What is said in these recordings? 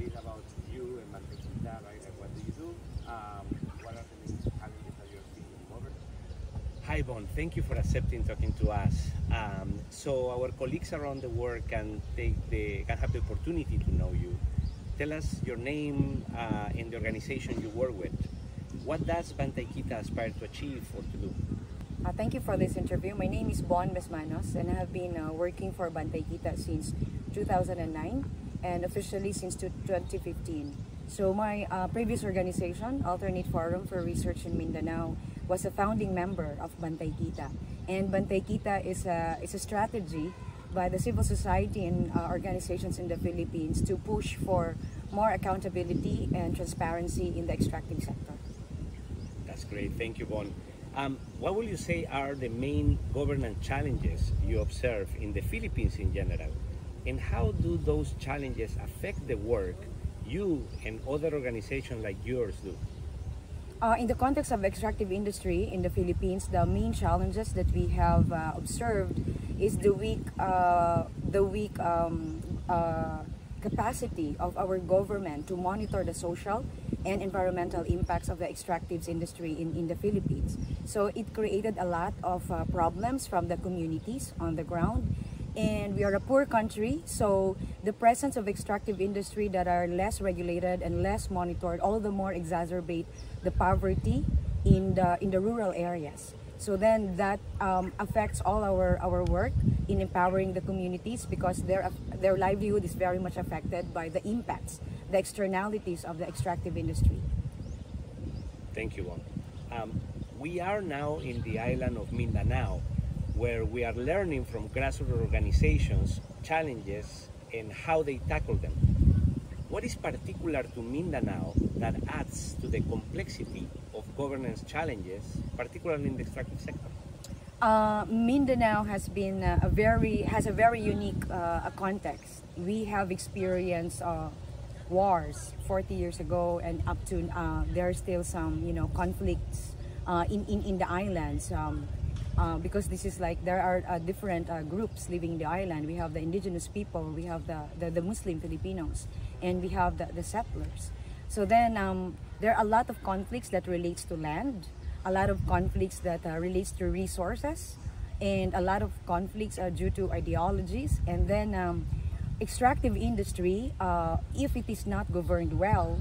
bit about you and Bantay Kita, right? And what do you do? What are the main challenges that you're seeing in government? Hi, Bon. Thank you for accepting talking to us. So our colleagues around the world can have the opportunity to know you. Tell us your name and the organization you work with. What does Bantay Kita aspire to achieve or to do? Thank you for this interview. My name is Bon Besmanos, and I have been working for Bantay Kita since 2009 and officially since 2015. So my previous organization, Alternate Forum for Research in Mindanao, was a founding member of Bantay Kita. And Bantay Kita is a strategy by the civil society and organizations in the Philippines to push for more accountability and transparency in the extractive sector. That's great. Thank you, Bon. What will you say are the main governance challenges you observe in the Philippines in general? And how do those challenges affect the work you and other organizations like yours do? In the context of extractive industry in the Philippines, the main challenges that we have observed is the weak capacity of our government to monitor the social and environmental impacts of the extractives industry in the Philippines. So it created a lot of problems from the communities on the ground. And we are a poor country, so the presence of extractive industry that are less regulated and less monitored all the more exacerbate the poverty in the rural areas. So then that affects all our work in empowering the communities, because their livelihood is very much affected by the impacts, the externalities of the extractive industry. Thank you, Bon. We are now in the island of Mindanao, where we are learning from grassroots organizations challenges and how they tackle them. What is particular to Mindanao that adds to the complexity of governance challenges, particularly in the extractive sector? Mindanao has a very unique context. We have experienced wars 40 years ago, and up to there are still some conflicts in the islands. Because this is like there are different groups living in the island. We have the indigenous people, we have the Muslim Filipinos, and we have the settlers. So then there are a lot of conflicts that relates to land, a lot of conflicts that relates to resources, and a lot of conflicts are due to ideologies. And then extractive industry, if it is not governed well,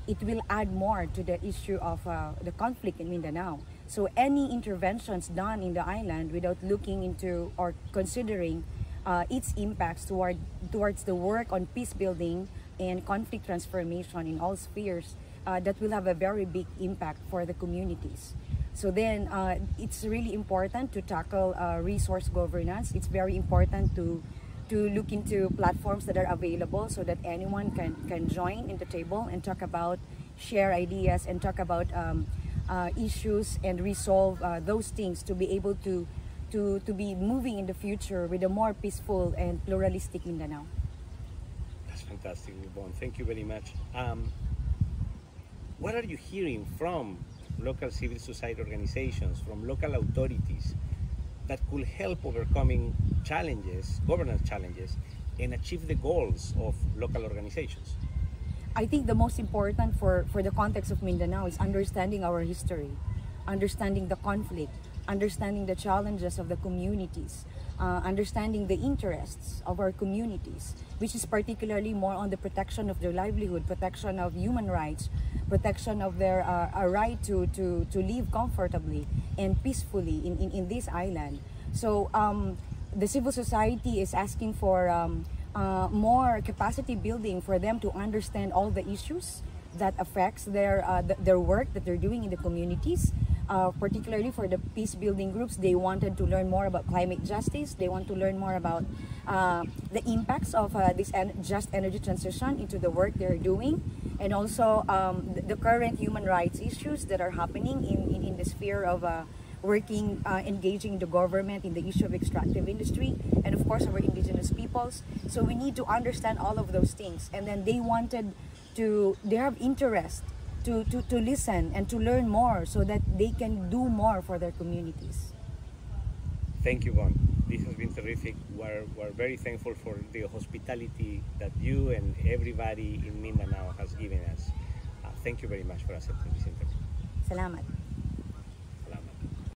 it will add more to the issue of the conflict in Mindanao. So any interventions done in the island without looking into or considering its impacts towards the work on peace building and conflict transformation in all spheres, that will have a very big impact for the communities. So then it's really important to tackle resource governance. It's very important to look into platforms that are available so that anyone can join in the table and talk about, share ideas, and talk about issues and resolve those things to be able to be moving in the future with a more peaceful and pluralistic Mindanao. That's fantastic, Bon. Thank you very much. What are you hearing from local civil society organizations, from local authorities, that could help overcoming challenges, governance challenges, and achieve the goals of local organizations? I think the most important for the context of Mindanao is understanding our history, understanding the conflict, understanding the challenges of the communities, understanding the interests of our communities, which is particularly more on the protection of their livelihood, protection of human rights, protection of their right to live comfortably and peacefully in this island. So the civil society is asking for more capacity building for them to understand all the issues that affects their work that they're doing in the communities. Particularly for the peace building groups, they wanted to learn more about climate justice. They want to learn more about the impacts of this just energy transition into the work they're doing, and also the current human rights issues that are happening in the sphere of engaging the government in the issue of extractive industry, and of course our indigenous peoples. So we need to understand all of those things, and then they have interest to listen and to learn more so that they can do more for their communities. Thank you, Bon. This has been terrific. We're very thankful for the hospitality that you and everybody in Mindanao has given us. Thank you very much for accepting this interview. Salamat.